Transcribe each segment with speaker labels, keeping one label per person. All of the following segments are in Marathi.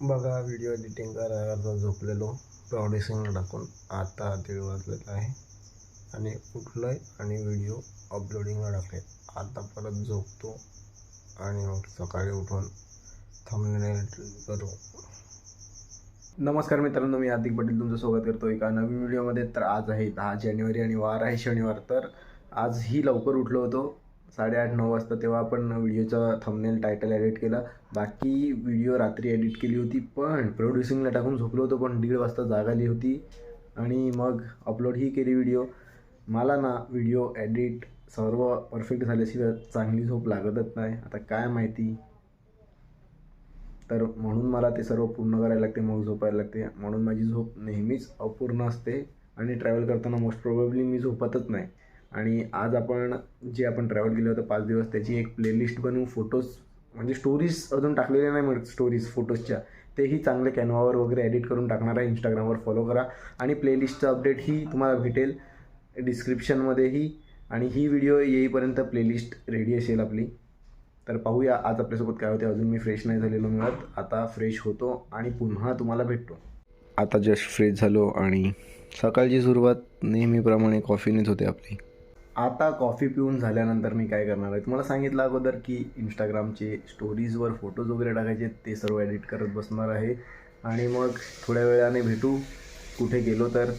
Speaker 1: बघा, व्हिडिओ एडिटिंग करायला झोपलेलो प्रॉड्युसिंग टाकून. आता 1:30 वाजलेला आहे आणि उठलो आहे आणि व्हिडिओ अपलोडिंगला टाकले. आता परत झोपतो आणि मग सकाळी उठून थंबनेल करू. नमस्कार मित्रांनो, मी हार्दिक पटेल तुमचं स्वागत करतो एका नवीन व्हिडिओमध्ये. तर आज आहे 10 जानेवारी आणि वार आहे शनिवार. तर आजही लवकर उठलो होतो 8:30-9 वाजता. तेव्हा आपण व्हिडिओचा थंबनेल टायटल एडिट केला. बाकी व्हिडिओ रात्री एडिट केली होती, पण प्रोड्युसिंगला टाकून झोपलो होतो. पण 1:30 वाजता जाग आली होती आणि मग अपलोडही केली व्हिडिओ. मला ना व्हिडिओ एडिट सर्व परफेक्ट झाल्याशिवाय चांगली झोप लागतच नाही. आता काय माहिती, तर म्हणून मला ते सर्व पूर्ण करायला लागते, मग झोपायला लागते. म्हणून माझी झोप नेहमीच अपूर्ण असते आणि ट्रॅव्हल करताना मोस्ट प्रोबेबली मी झोपतच नाही. आणि आज आपण ट्रॅव्हल केलं होतं 5 दिवस, त्याची एक प्लेलिस्ट बनवू. फोटोज म्हणजे स्टोरीज अजून टाकलेल्या नाही मिळत, स्टोरीज फोटोजच्या, तेही चांगले कॅनवावर वगैरे एडिट करून टाकणार आहे. इंस्टाग्रामवर फॉलो करा आणि प्लेलिस्टचं अपडेटही तुम्हाला भेटेल डिस्क्रिप्शनमध्येही. आणि ही व्हिडिओ येईपर्यंत प्लेलिस्ट रेडी असेल आपली. तर पाहूया आज आपल्यासोबत काय होते. अजून मी फ्रेश नाही झालेलो मिळत. आता फ्रेश होतो आणि पुन्हा तुम्हाला भेटतो. आता जस्ट फ्रेश झालो आणि सकाळची सुरुवात नेहमीप्रमाणे कॉफीनेच होते आपली. आता कॉफी पिऊन झाल्यानंतर मी काय करणार आहे, तुम्हाला सांगितलं अगोदर की इंस्टाग्रामचे स्टोरीजवर फोटोज वगैरे टाकायचे, ते सर्व एडिट करत बसणार आहे. आणि मग थोड्या वेळाने भेटू कुठे गेलो तर.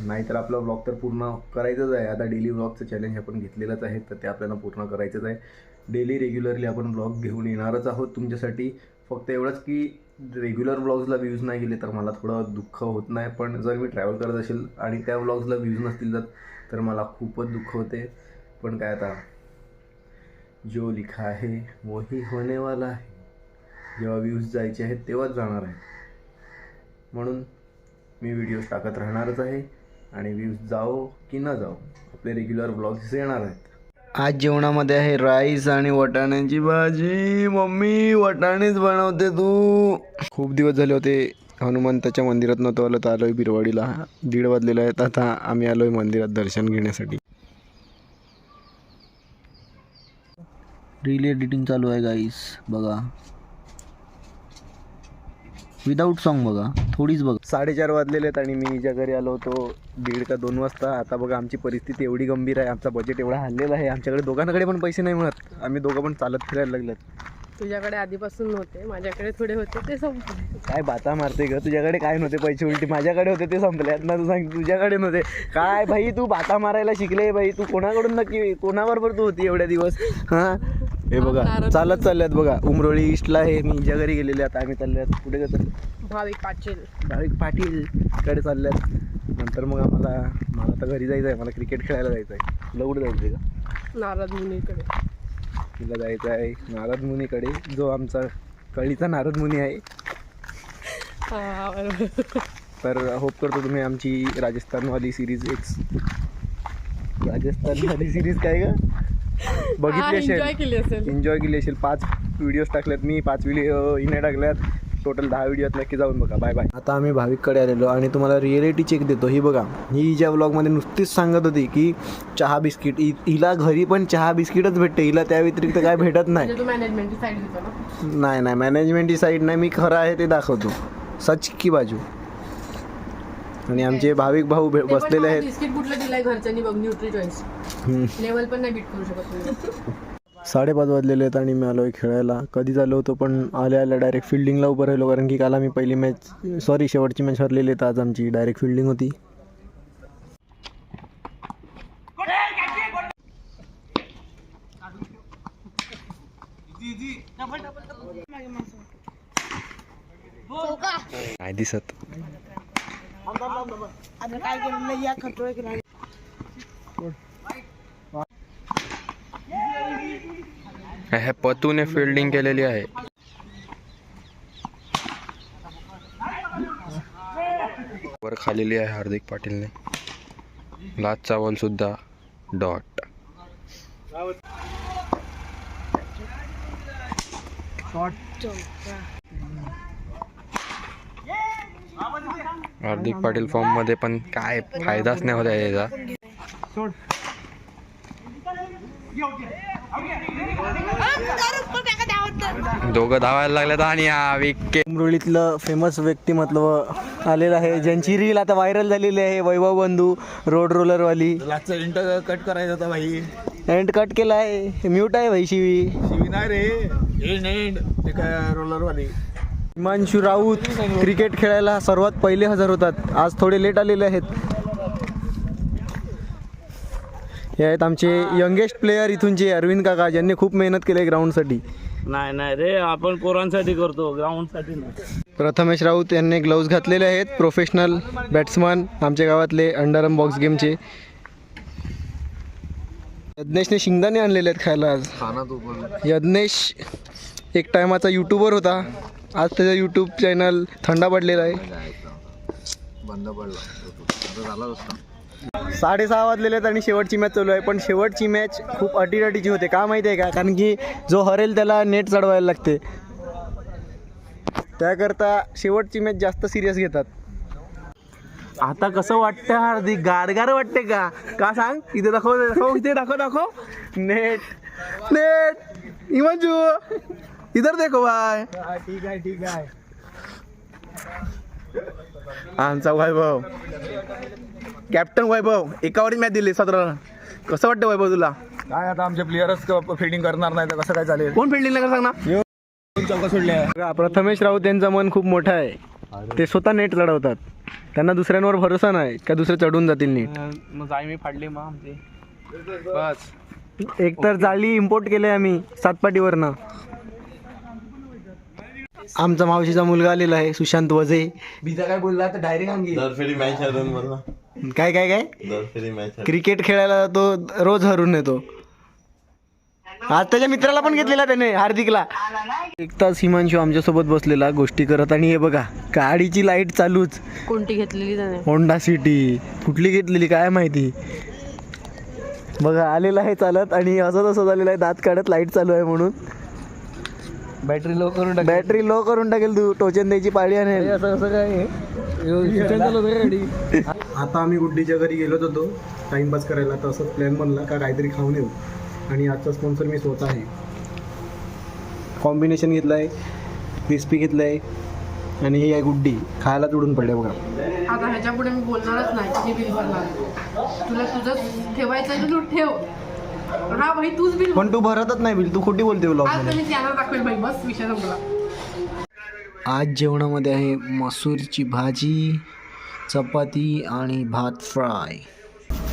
Speaker 1: नाहीतर आपला ब्लॉग तर पूर्ण करायचंच आहे. आता डेली ब्लॉगचं चॅलेंज आपण घेतलेलंच आहे, तर ते आपल्याला पूर्ण करायचंच आहे. डेली रेग्युलरली आपण ब्लॉग घेऊन येणारच आहोत तुमच्यासाठी. फक्त एवढंच की रेग्युलर ब्लॉग्सला व्ह्यूज नाही गेले तर मला थोडं दुःख होत नाही, पण जर मी ट्रॅव्हल करत असेल आणि त्या ब्लॉग्सला व्ह्यूज नसतील जात तर मला खूपच दुःख होते. पण काय आता, जो लिखा आहे वही होने वाला आहे. जेव्हा व्ह्यूज जायचे आहेत तेव्हाच जाणार आहे. म्हणून मी व्हिडिओज टाकत राहणारच आहे आणि व्ह्यूज जाओ की न जाओ आपले रेग्युलर ब्लॉग्स येणार आहेत. आज जेवणामध्ये आहे राईस आणि वाटाण्याची भाजी. मम्मी वाटाणेच बनवते तू. खूप दिवस झाले होते हनुमंताच्या मंदिरात नव्हतो आलो, तर आलो आहे बिरवाडीला. 1:30 वाजलेला आहेत. आता आम्ही आलो आहे मंदिरात दर्शन घेण्यासाठी. रील एडिटिंग चालू आहे गाईस, बघा. विदाऊट सॉन्ग बघा, थोडीच बघा. 4:30 वाजलेले आहेत आणि मी हिच्या घरी आलो होतो 1:30 का 2 वाजता. आता बघा आमची परिस्थिती एवढी गंभीर आहे, आमचा बजेट एवढा हल्लेला आहे. आमच्याकडे दोघांकडे पण पैसे नाही मिळत. आम्ही दोघं पण चालत फिरायला लागलेत.
Speaker 2: तुझ्याकडे आधीपासून नव्हते, माझ्याकडे थोडे होते, ते संपले.
Speaker 1: काय बाता मारते ग, तुझ्याकडे काय नव्हते पैसे, उलटी माझ्याकडे होते ते संपले ना. तू सांग तुझ्याकडे नव्हते काय भाई, तू बाता मारायला शिकले भाई. तू कोणाकडून नक्की, कोणाबरोबर तू होती एवढ्या दिवस? हां, हे बघा चालत चालल्यात बघा. उमरोळी ईस्टला आहे, मी हिच्या घरी गेलेले. आता आम्ही चालल्यात कुठे जातो,
Speaker 2: भाविक
Speaker 1: पाटील कडे चालल्यात. नंतर मग मला तर घरी जायचं आहे, मला क्रिकेट खेळायला जायचं आहे. तुला कुठे जायचं आहे का?
Speaker 2: नारद मुनीकडे.
Speaker 1: तिला जायचं आहे नारद मुनीकडे, जो आमचा कळीचा नारद मुनी आहे. तर होप करतो तुम्ही आमची राजस्थानवाली सिरीज काय का बघितली असेल, एन्जॉय केली असेल. 5 व्हिडिओज टाकल्यात मी, 5 व्हिडिओ हिने टाकल्यात. टोटल 10 व्हिडिओत नक्की जाऊन बघा. Bye bye. आता आम्ही भाविककडे आलेलो आणि तुम्हाला रिॲलिटी चेक देतो. ही बघा, ही ज्या व्लॉगमध्ये नुसतीच सांगत होती की चहा बिस्किट, हिला घरी पण चहा बिस्किटच भेटते. हिला त्या व्यतिरिक्त काय भेटत नाही. नाही मॅनेजमेंटची साईड नाही, मी खरं आहे ते दाखवतो, सच की बाजू. आणि आमचे भाविक भाऊ बसलेले आहेत.
Speaker 2: बिस्किट कुठलं दिलाय घरच्यांनी बघ, न्यूट्री चॉईस लेवल पण नाही बीट करू शकत.
Speaker 1: 5:30 वाजलेले आहेत आणि मी आलो आहे खेळायला. कधी झालो होतो, पण आल्या डायरेक्ट फिल्डिंगला उभं राहिलो, कारण की काल आम्ही शेवटची मॅच हरलेली, तर आज आमची डायरेक्ट फिल्डिंग होती. नाही दिसत हे पतूने फिल्डिंग केलेली आहे. वर खालेली आहे हार्दिक पाटीलने. लास्टचा बॉल सुद्धा डॉट. हार्दिक पाटील फॉर्म मध्ये, पण काय फायदाच नाही होता याचा.
Speaker 3: दोघं धावायला लागलेत आणि हा विकेट.
Speaker 1: उमरोळीतलं फेमस व्यक्तिमत्व आलेलं आहे, ज्यांची रील आता व्हायरल झालेली आहे, वैभव बंधू रोड रोलरवाली.
Speaker 4: कट करायचा होता भाई.
Speaker 1: एंड कट केला आहे, म्यूट आहे भाई शिवी.
Speaker 4: शिवी नाही रे, एंड ते काय रोलरवाली.
Speaker 1: हिमांशू राऊत क्रिकेट खेळायला सर्वात पहिले हजर होतात, आज थोडे लेट आलेले आहेत. हे आहेत आमचे यंगेस्ट प्लेयर इथूनचे अरविंद काका, ज्यांनी खूप मेहनत केली आहे ग्राउंडसाठी.
Speaker 4: नाही रे, आपण पोरांसाठी करतो, ग्राउंडसाठी नाही.
Speaker 1: प्रथमेश राऊत यांनी ग्लोव्ज घातलेले आहेत, प्रोफेशनल बॅट्समन आमच्या गावातले अंडरआर्म बॉक्स गेमचे. यज्ञेशने शिंगदाणे आणलेले आहेत खायला आज. यज्ञेश एक टायमाचा यूट्यूबर होता, आज त्याचा यूट्यूब चॅनल थंडा पडलेला आहे,
Speaker 3: बंद पडला.
Speaker 1: 6:30 वाजलेले आहेत आणि शेवटची मॅच चालू आहे. पण शेवटची मॅच खूप अटीतटीची होते, का माहिती आहे का? कारण की जो हरेल त्याला नेट चढवायला लागते, त्याकरता शेवटची मॅच जास्त सिरियस घेतात. आता कसं वाटतं हार्दिक? गारगार वाटते का? का सांग? इथे दाखव, इथे दाखव. नेट हिमांशू इधर देखो भाई.
Speaker 4: ठीक आहे.
Speaker 1: आमचा वैभव, कॅप्टन वैभव, एकावरच मॅच दिली 17 रन. कसं वाटतं वैभव तुला?
Speaker 4: काय आता आमचे प्लेयरच फिल्डिंग करणार नाही तर कसं काय चालेल?
Speaker 1: कोण फिल्डिंगला का सांग ना?
Speaker 4: चौका सोडले.
Speaker 1: बघा, प्रथमेश राऊत यांचं मन खूप मोठं आहे, ते स्वतः नेट चढवतात. त्यांना दुसऱ्यांवर भरोसा नाही का दुसरे चढून जातील नीट.
Speaker 4: मग जाई मी फाडले मग आमचे बस.
Speaker 1: एकतर जाळी इम्पोर्ट केले आम्ही सातपाटीवरनं. आमचा मावशीचा मुलगा आलेला आहे, सुशांत वजे. बिजा काय बोलला तर डायरेक्ट
Speaker 5: दरफेरी मॅच हरून मला.
Speaker 1: काय
Speaker 5: दरफेरी मॅच
Speaker 1: क्रिकेट खेळायला जातो, रोज हरून येतो. आज त्याच्या मित्राला पण घेतलेला त्याने, हार्दिकला. एक तास हिमांशू आमच्यासोबत बसलेला गोष्टी करत, आणि हे बघा गाडीची लाईट चालूच.
Speaker 2: कोणती घेतलेली त्याने?
Speaker 1: Honda city. कुठली घेतलेली काय माहिती. बघा आलेला आहे चालत, आणि असं तसं झालेलं आहे, दात काढत लाईट चालू आहे म्हणून.
Speaker 4: बॅटरी लो करून
Speaker 1: टाकेल तू, टोचन द्यायची पाळी आणेल.
Speaker 4: असं काय
Speaker 1: आता आम्ही गुड्डीच्या घरी गेलोच होतो टाइमपास करायला, तर असंच प्लॅन बनला का काहीतरी खाऊन येऊ, आणि आजचा स्पॉन्सर मी स्वतः आहे. कॉम्बिनेशन घेतलं आहे, क्रिस्पी घेतलं आहे, आणि ही आहे गुड्डी. खायला तुडून पडले बघा.
Speaker 2: आता ह्याच्या पुढे मी बोलणारच नाही, हे बिल भरणार. तुला तुझं ठेवायचं आहे तू ठेव. हा भाई तूच बिल.
Speaker 1: पण तू भरतच नाही बिल, तू खोटी बोलते व्लॉग
Speaker 2: आज
Speaker 1: मध्ये.
Speaker 2: मी चॅनल दाखवेल भाई, बस विषय संपला.
Speaker 1: आज जेवणामध्ये आहे मसूरची भाजी, चपाती आणि भात फ्राय.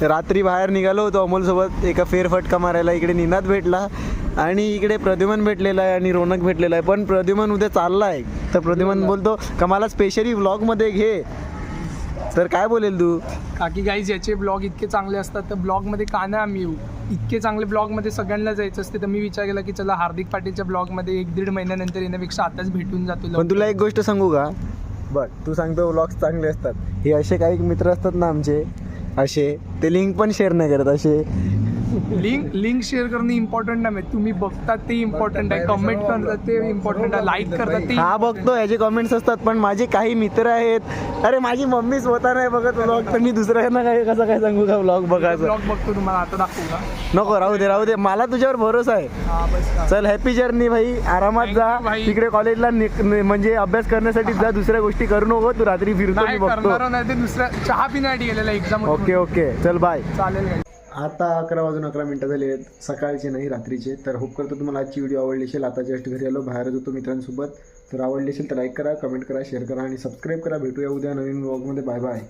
Speaker 1: रात्री बाहेर निघालो होतो अमोलसोबत एका फेरफटका मारायला. इकडे निनाद भेटला आणि इकडे प्रद्युमन भेटलेला आहे आणि रोनक भेटलेला आहे. पण प्रद्युमन उद्या चालला आहे, तर प्रद्युमन बोलतो का मला स्पेशली व्लॉगमध्ये घे. तर काय बोलेल तू?
Speaker 6: काकी गाईज, याचे ब्लॉग इतके चांगले असतात तर ब्लॉगमध्ये का नाही आम्ही येऊ? इतके चांगले ब्लॉगमध्ये सगळ्यांना जायचं असते, तर मी विचार केला की चला हार्दिक पाटीलच्या ब्लॉगमध्ये 1-1.5 महिन्यानंतर येण्यापेक्षा आताच भेटून जातो.
Speaker 1: पण तुला एक गोष्ट सांगू का? बघ, तू सांगतो व्लॉग्स चांगले असतात, हे असे काही मित्र असतात ना आमचे, असे ते लिंक पण शेअर नाही करत. असे
Speaker 6: लिंक शेअर करणं इम्पॉर्टंट नाही, तुम्ही बघतात ते इम्पॉर्टंट आहे, कमेंट करतात ते इम्पॉर्टंट आहे, लाईक करतात ते.
Speaker 1: हा बघतो, याचे कमेंट्स असतात. पण माझे काही मित्र आहेत, अरे माझी मम्मी स्वतः नाही बघत व्लॉग, तर मी दुसऱ्यांना काय कसं काय सांगू का व्लॉग बघायचं?
Speaker 6: ब्लॉग बघतो, तुम्हाला आता दाखवू का?
Speaker 1: नको, राहू दे, मला तुझ्यावर भरोसा आहे.
Speaker 6: हा बस.
Speaker 1: चल, हॅपी जर्नी भाई, आरामात
Speaker 6: Thank you
Speaker 1: जा.
Speaker 6: भाई.
Speaker 1: तिकडे कॉलेजला म्हणजे अभ्यास करण्यासाठी जा, दुसऱ्या गोष्टी करू नको. तू रात्री फिरतो, मी
Speaker 6: नाही
Speaker 1: बघतो.
Speaker 6: करणार नाही, ते दुसऱ्या चहा पिण्यासाठी गेलेला एक्झाम.
Speaker 1: ओके, चल बाय.
Speaker 6: चालेल.
Speaker 1: आता 11:11 झाले आहेत, सकाळचे नाही रात्रीचे. तर होप करतो तुम्हाला आजची व्हिडिओ आवडली असेल. आता जस्ट घरी आलो, बाहेरच होतो मित्रांसोबत. तर आवडली असेल तर लाईक करा, कमेंट करा, शेअर करा आणि सबस्क्राईब करा. भेटूया उद्या नवीन व्लॉगमध्ये. Bye bye.